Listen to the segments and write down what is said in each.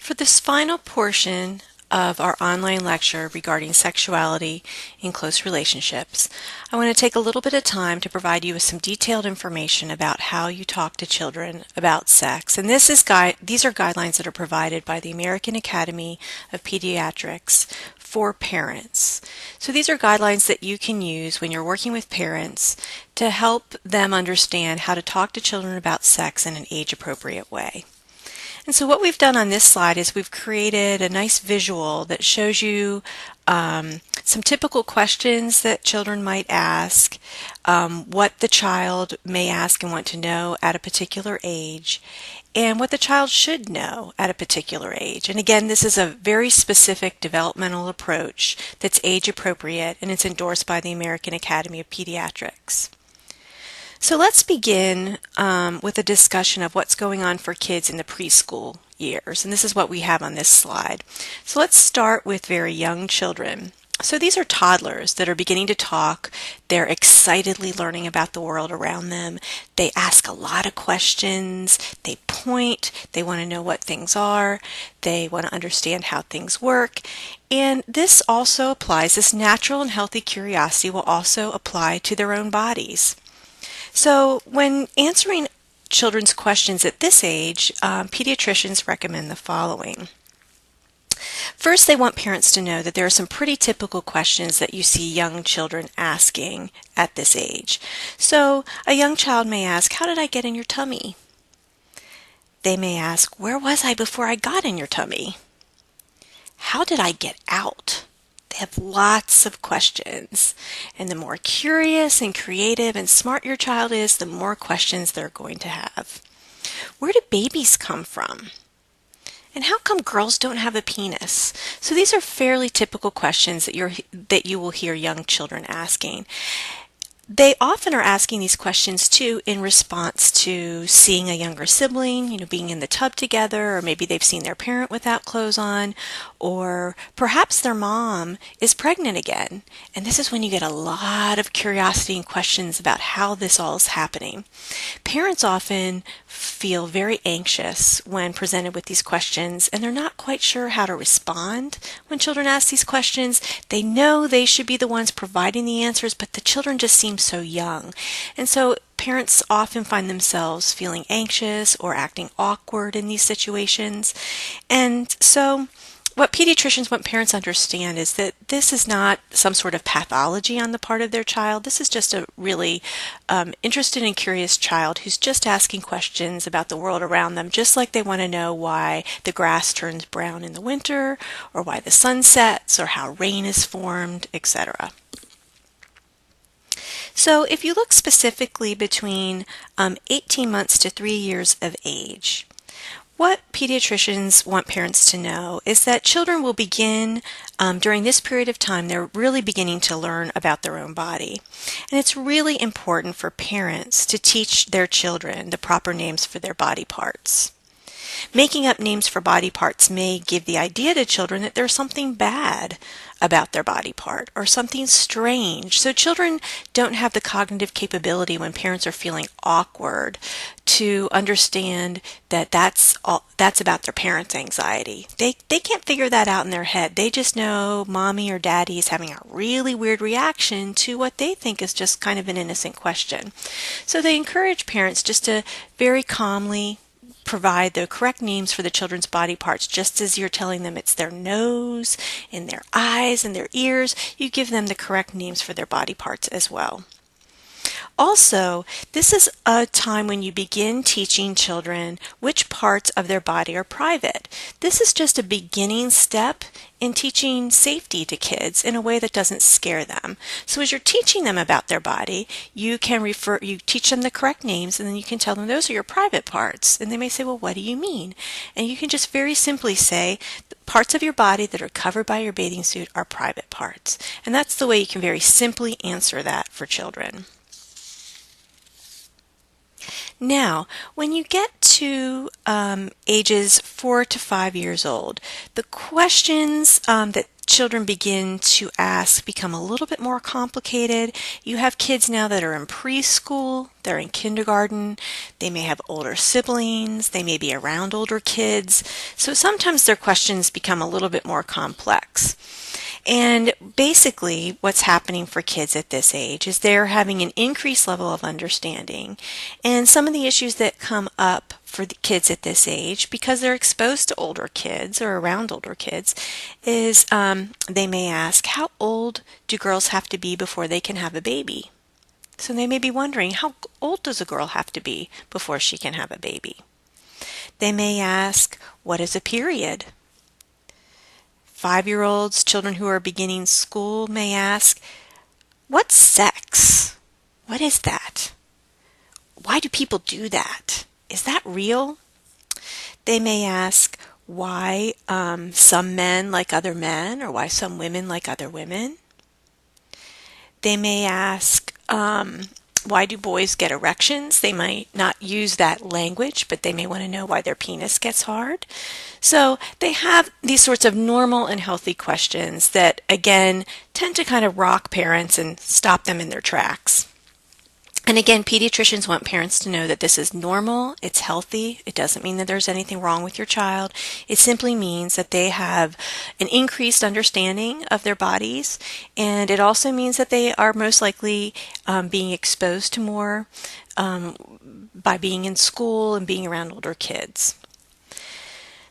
For this final portion of our online lecture regarding sexuality in close relationships, I want to take a little bit of time to provide you with some detailed information about how you talk to children about sex. And these are guidelines that are provided by the American Academy of Pediatrics for parents. So these are guidelines that you can use when you're working with parents to help them understand how to talk to children about sex in an age-appropriate way. And so what we've done on this slide is we've created a nice visual that shows you some typical questions that children might ask, what the child may ask and want to know at a particular age, and what the child should know at a particular age. And again, this is a very specific developmental approach that's age appropriate, and it's endorsed by the American Academy of Pediatrics. So let's begin with a discussion of what's going on for kids in the preschool years. And this is what we have on this slide. So let's start with very young children. So these are toddlers that are beginning to talk. They're excitedly learning about the world around them. They ask a lot of questions. They point. They want to know what things are. They want to understand how things work. And this also applies, this natural and healthy curiosity will also apply to their own bodies. So when answering children's questions at this age, pediatricians recommend the following. First, they want parents to know that there are some pretty typical questions that you see young children asking at this age. So a young child may ask, "How did I get in your tummy?" They may ask, "Where was I before I got in your tummy?" "How did I get out?" They have lots of questions, and the more curious and creative and smart your child is, the more questions they're going to have. Where do babies come from? And how come girls don't have a penis? So these are fairly typical questions that you will hear young children asking. They often are asking these questions too in response to seeing a younger sibling, being in the tub together, or maybe they've seen their parent without clothes on, or perhaps their mom is pregnant again. And this is when you get a lot of curiosity and questions about how this all is happening. Parents often feel very anxious when presented with these questions, and they're not quite sure how to respond when children ask these questions. They know they should be the ones providing the answers, but the children just seem so young. And so parents often find themselves feeling anxious or acting awkward in these situations. And so what pediatricians want parents to understand is that this is not some sort of pathology on the part of their child. This is just a really interested and curious child who's just asking questions about the world around them, just like they want to know why the grass turns brown in the winter, or why the sun sets, or how rain is formed, etc. So if you look specifically between 18 months to 3 years of age, what pediatricians want parents to know is that children will begin, during this period of time, they're really beginning to learn about their own body. And it's really important for parents to teach their children the proper names for their body parts. Making up names for body parts may give the idea to children that there's something bad about their body part or something strange. So children don't have the cognitive capability when parents are feeling awkward to understand that that's about their parents' anxiety. They can't figure that out in their head. They just know mommy or daddy is having a really weird reaction to what they think is just kind of an innocent question. So they encourage parents just to very calmly provide the correct names for the children's body parts. Just as you're telling them it's their nose and their eyes and their ears, you give them the correct names for their body parts as well. Also, this is a time when you begin teaching children which parts of their body are private. This is just a beginning step in teaching safety to kids in a way that doesn't scare them. So as you're teaching them about their body, you teach them the correct names, and then you can tell them those are your private parts. And they may say, "Well, what do you mean?" And you can just very simply say, "The parts of your body that are covered by your bathing suit are private parts." And that's the way you can very simply answer that for children. Now, when you get to ages 4 to 5 years old, the questions that children begin to ask become a little bit more complicated. You have kids now that are in preschool, they're in kindergarten, they may have older siblings, they may be around older kids. So sometimes their questions become a little bit more complex. And basically what's happening for kids at this age is they're having an increased level of understanding. And some of the issues that come up for the kids at this age, because they're exposed to older kids or around older kids, is they may ask, how old do girls have to be before they can have a baby? So they may be wondering, how old does a girl have to be before she can have a baby? They may ask, what is a period? 5-year-olds, children who are beginning school may ask, what's sex? What is that? Why do people do that? Is that real? They may ask why some men like other men or why some women like other women. They may ask why do boys get erections? They might not use that language, but they may want to know why their penis gets hard. So they have these sorts of normal and healthy questions that, again, tend to kind of rock parents and stop them in their tracks. And again, pediatricians want parents to know that this is normal, it's healthy. It doesn't mean that there's anything wrong with your child. It simply means that they have an increased understanding of their bodies, and it also means that they are most likely being exposed to more by being in school and being around older kids.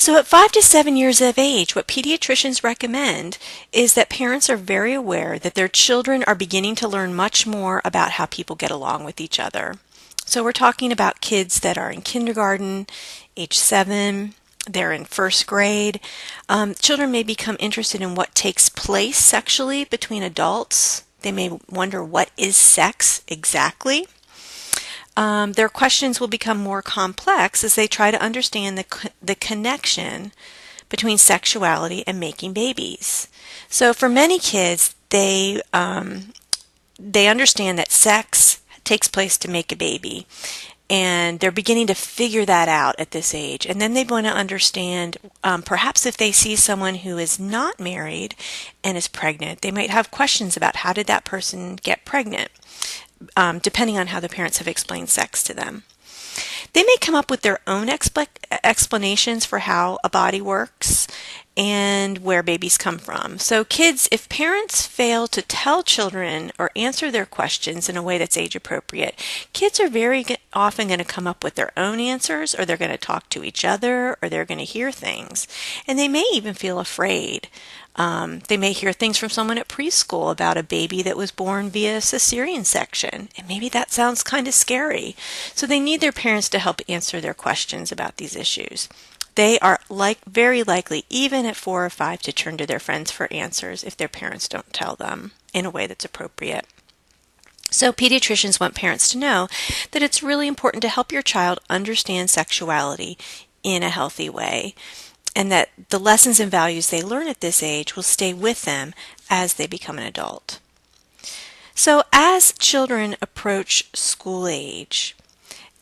So at 5 to 7 years of age, what pediatricians recommend is that parents are very aware that their children are beginning to learn much more about how people get along with each other. So we're talking about kids that are in kindergarten, age 7, they're in first grade. Children may become interested in what takes place sexually between adults. They may wonder, what is sex exactly? Their questions will become more complex as they try to understand the connection between sexuality and making babies. So for many kids, they understand that sex takes place to make a baby, and they're beginning to figure that out at this age. And then they want to understand, perhaps if they see someone who is not married and is pregnant, they might have questions about how did that person get pregnant. Depending on how the parents have explained sex to them. They may come up with their own explanations for how a body works and where babies come from. So kids, if parents fail to tell children or answer their questions in a way that's age appropriate, kids are very often going to come up with their own answers, or they're going to talk to each other, or they're going to hear things. And they may even feel afraid. They may hear things from someone at preschool about a baby that was born via cesarean section, and maybe that sounds kind of scary. So they need their parents to help answer their questions about these issues. They are very likely, even at 4 or 5, to turn to their friends for answers if their parents don't tell them in a way that's appropriate. So pediatricians want parents to know that it's really important to help your child understand sexuality in a healthy way, and that the lessons and values they learn at this age will stay with them as they become an adult. So as children approach school age,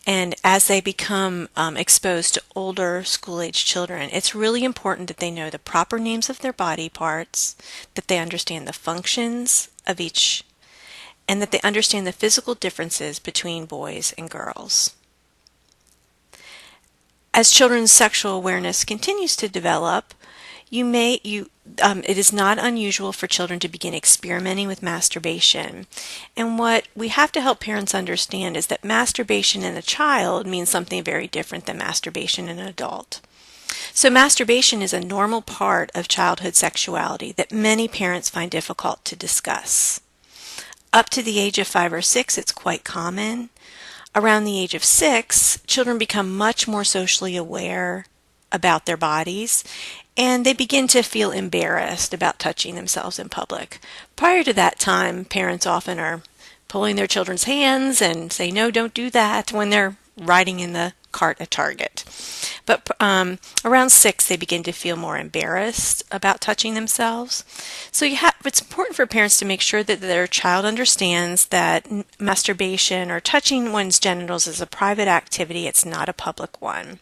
and as they become exposed to older school-age children, it's really important that they know the proper names of their body parts, that they understand the functions of each, and that they understand the physical differences between boys and girls. As children's sexual awareness continues to develop, it is not unusual for children to begin experimenting with masturbation. And what we have to help parents understand is that masturbation in a child means something very different than masturbation in an adult. So masturbation is a normal part of childhood sexuality that many parents find difficult to discuss. Up to the age of 5 or 6, it's quite common. Around the age of 6, children become much more socially aware about their bodies, and they begin to feel embarrassed about touching themselves in public. Prior to that time, parents often are pulling their children's hands and say, no, don't do that, when they're riding in the cart at Target. But around 6, they begin to feel more embarrassed about touching themselves. So it's important for parents to make sure that their child understands that masturbation or touching one's genitals is a private activity. It's not a public one.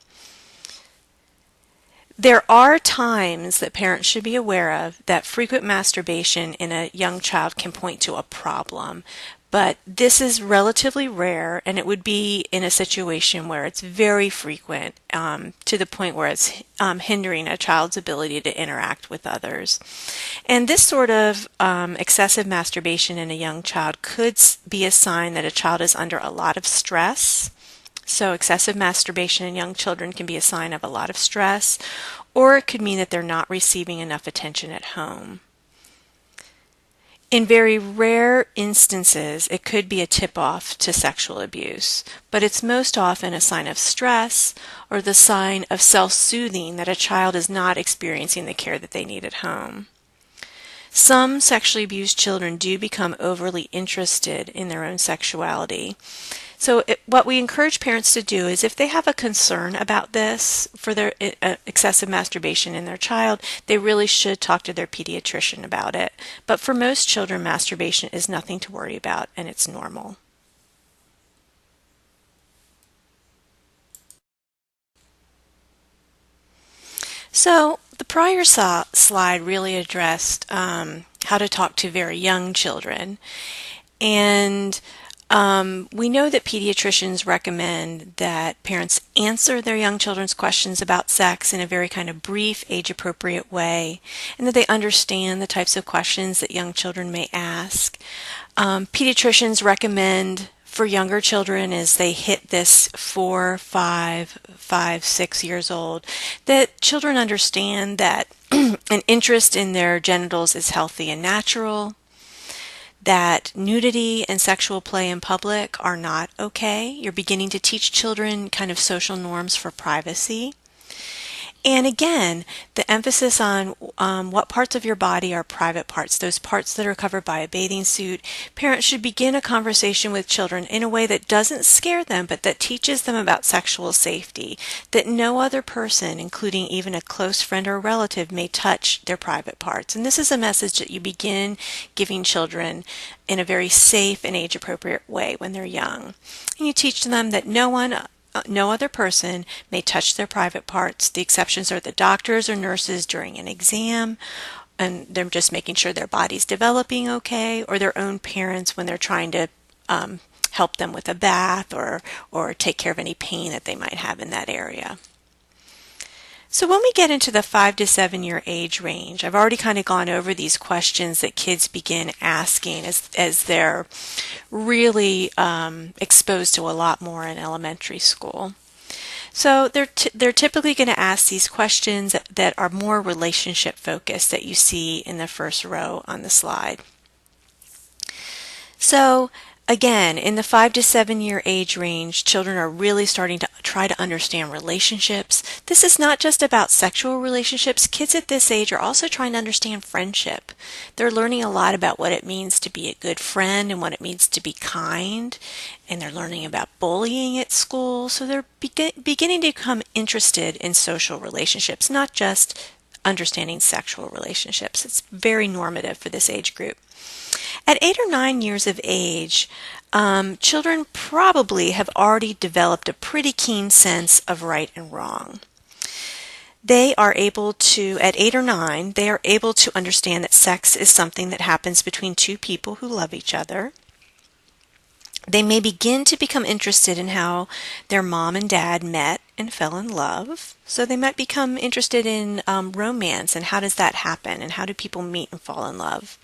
There are times that parents should be aware of that frequent masturbation in a young child can point to a problem, but this is relatively rare, and it would be in a situation where it's very frequent, to the point where it's hindering a child's ability to interact with others. And this sort of excessive masturbation in a young child could be a sign that a child is under a lot of stress. So excessive masturbation in young children can be a sign of a lot of stress, or it could mean that they're not receiving enough attention at home. In very rare instances, it could be a tip-off to sexual abuse, but it's most often a sign of stress or the sign of self-soothing that a child is not experiencing the care that they need at home. Some sexually abused children do become overly interested in their own sexuality. So what we encourage parents to do is, if they have a concern about this for their excessive masturbation in their child, they really should talk to their pediatrician about it. But for most children, masturbation is nothing to worry about, and it's normal. So the prior slide really addressed how to talk to very young children. And we know that pediatricians recommend that parents answer their young children's questions about sex in a very kind of brief, age-appropriate way, and that they understand the types of questions that young children may ask. Pediatricians recommend for younger children, as they hit this 4, 5, 6 years old, that children understand that an interest in their genitals is healthy and natural, that nudity and sexual play in public are not okay. You're beginning to teach children kind of social norms for privacy. And again, the emphasis on what parts of your body are private parts, those parts that are covered by a bathing suit. Parents should begin a conversation with children in a way that doesn't scare them, but that teaches them about sexual safety, that no other person, including even a close friend or relative, may touch their private parts. And this is a message that you begin giving children in a very safe and age-appropriate way when they're young. And you teach them that no other person may touch their private parts. The exceptions are the doctors or nurses during an exam, and they're just making sure their body's developing okay, or their own parents when they're trying to help them with a bath or take care of any pain that they might have in that area. So when we get into the 5 to 7 year age range, I've already kind of gone over these questions that kids begin asking as they're really exposed to a lot more in elementary school. So they're typically going to ask these questions that are more relationship focused, that you see in the first row on the slide. So again, in the 5 to 7 year age range, children are really starting to try to understand relationships. This is not just about sexual relationships. Kids at this age are also trying to understand friendship. They're learning a lot about what it means to be a good friend and what it means to be kind. And they're learning about bullying at school. So they're beginning to become interested in social relationships, not just understanding sexual relationships. It's very normative for this age group. At 8 or 9 years of age, children probably have already developed a pretty keen sense of right and wrong. They are able to, at 8 or 9, they are able to understand that sex is something that happens between two people who love each other. They may begin to become interested in how their mom and dad met and fell in love. So they might become interested in romance, and how does that happen, and how do people meet and fall in love.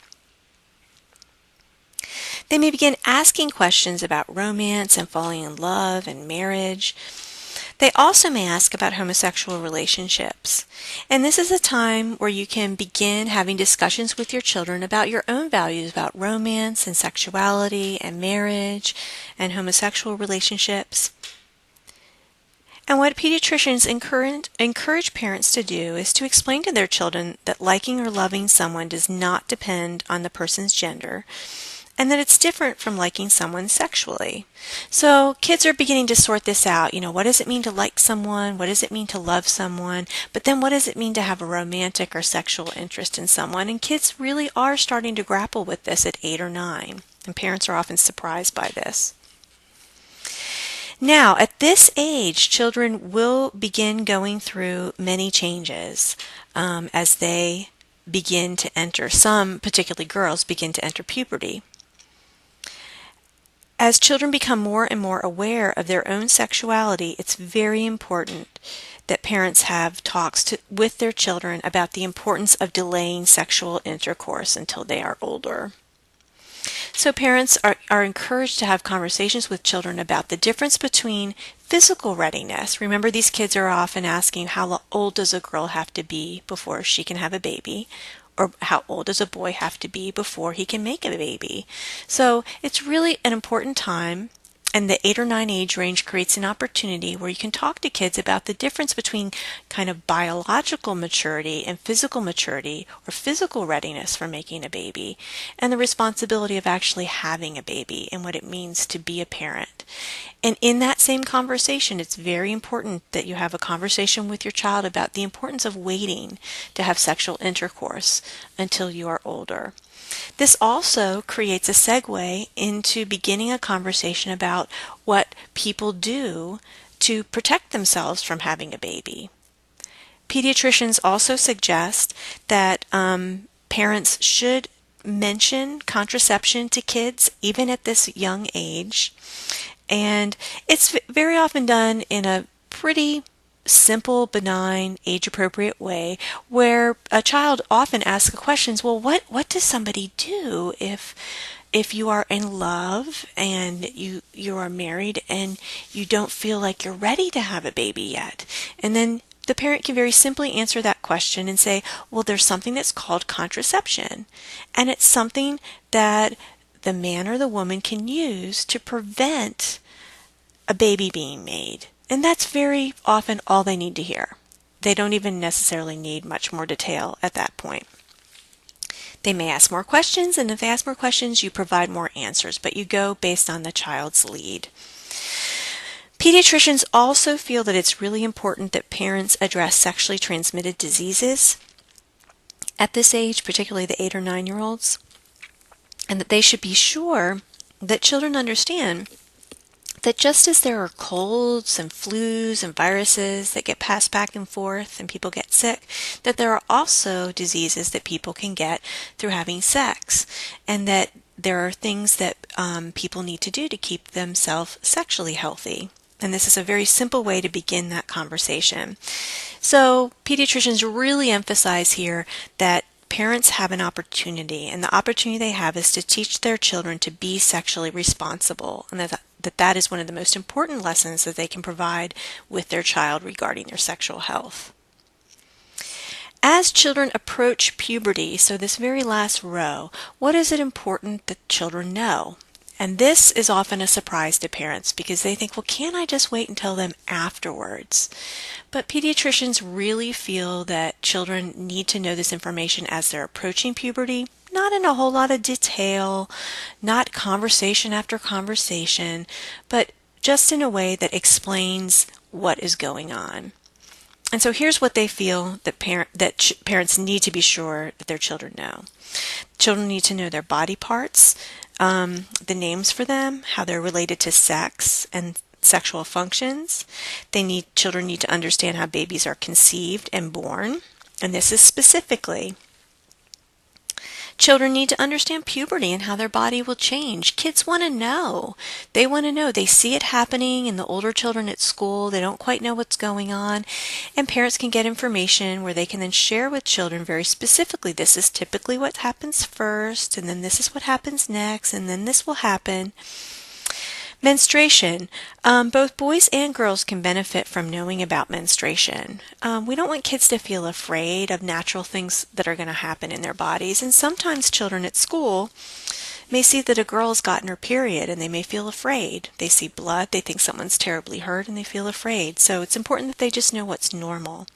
They may begin asking questions about romance and falling in love and marriage. They also may ask about homosexual relationships. And this is a time where you can begin having discussions with your children about your own values about romance and sexuality and marriage and homosexual relationships. And what pediatricians encourage parents to do is to explain to their children that liking or loving someone does not depend on the person's gender, and that it's different from liking someone sexually. So kids are beginning to sort this out. What does it mean to like someone? What does it mean to love someone? But then what does it mean to have a romantic or sexual interest in someone? And kids really are starting to grapple with this at 8 or 9. And parents are often surprised by this. Now, at this age, children will begin going through many changes as they begin to enter, some, particularly girls, begin to enter puberty. As children become more and more aware of their own sexuality, it's very important that parents have talks with their children about the importance of delaying sexual intercourse until they are older. So parents are encouraged to have conversations with children about the difference between physical readiness. Remember, these kids are often asking, how old does a girl have to be before she can have a baby? Or how old does a boy have to be before he can make a baby? So it's really an important time, and the 8 or 9 age range creates an opportunity where you can talk to kids about the difference between kind of biological maturity and physical maturity, or physical readiness for making a baby, and the responsibility of actually having a baby and what it means to be a parent. And in that same conversation, it's very important that you have a conversation with your child about the importance of waiting to have sexual intercourse until you are older. This also creates a segue into beginning a conversation about what people do to protect themselves from having a baby. Pediatricians also suggest that parents should mention contraception to kids even at this young age. And it's very often done in a pretty simple, benign, age-appropriate way where a child often asks questions, well, what does somebody do if you are in love and you are married and you don't feel like you're ready to have a baby yet? And then the parent can very simply answer that question and say, well, there's something that's called contraception, and it's something that the man or the woman can use to prevent a baby being made. And that's very often all they need to hear. They don't even necessarily need much more detail at that point. They may ask more questions, and if they ask more questions, you provide more answers, but you go based on the child's lead. Pediatricians also feel that it's really important that parents address sexually transmitted diseases at this age, particularly the 8 or 9-year-olds, and that they should be sure that children understand that just as there are colds and flus and viruses that get passed back and forth and people get sick, that there are also diseases that people can get through having sex, and that there are things that people need to do to keep themselves sexually healthy. And this is a very simple way to begin that conversation. So pediatricians really emphasize here that parents have an opportunity, and the opportunity they have is to teach their children to be sexually responsible, and that is one of the most important lessons that they can provide with their child regarding their sexual health. As children approach puberty, so this very last row, what is it important that children know? And this is often a surprise to parents because they think, well, can't I just wait and tell them afterwards? But pediatricians really feel that children need to know this information as they're approaching puberty, not in a whole lot of detail, not conversation after conversation, but just in a way that explains what is going on. And so here's what they feel that parents need to be sure that their children know. Children need to know their body parts, the names for them, how they're related to sex and sexual functions. Children need to understand how babies are conceived and born, and this is specifically. Children need to understand puberty and how their body will change. Kids want to know. They want to know. They see it happening in the older children at school. They don't quite know what's going on. And parents can get information where they can then share with children very specifically, this is typically what happens first, and then this is what happens next, and then this will happen. Menstruation. Both boys and girls can benefit from knowing about menstruation. We don't want kids to feel afraid of natural things that are going to happen in their bodies. And sometimes children at school may see that a girl has gotten her period and they may feel afraid. They see blood, they think someone's terribly hurt, and they feel afraid. So it's important that they just know what's normal.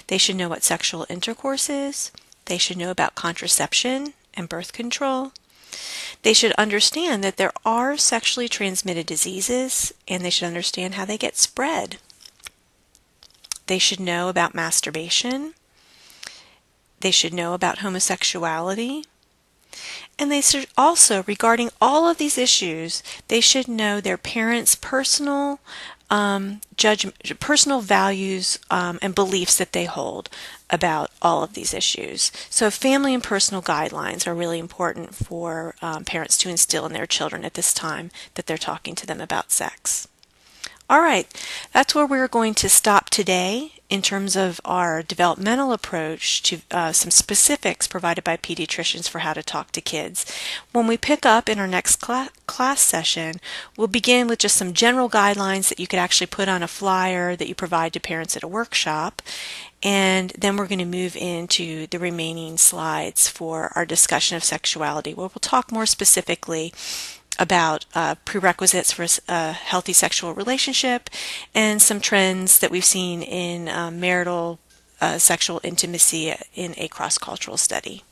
They should know what sexual intercourse is. They should know about contraception and birth control. They should understand that there are sexually transmitted diseases, and they should understand how they get spread. They should know about masturbation. They should know about homosexuality. And they should also, regarding all of these issues, they should know their parents' personal personal values and beliefs that they hold about all of these issues. So family and personal guidelines are really important for parents to instill in their children at this time that they're talking to them about sex. All right, that's where we're going to stop today in terms of our developmental approach to some specifics provided by pediatricians for how to talk to kids. When we pick up in our next class session, we'll begin with just some general guidelines that you could actually put on a flyer that you provide to parents at a workshop. And then we're going to move into the remaining slides for our discussion of sexuality, where we'll talk more specifically about prerequisites for a healthy sexual relationship and some trends that we've seen in marital sexual intimacy in a cross-cultural study.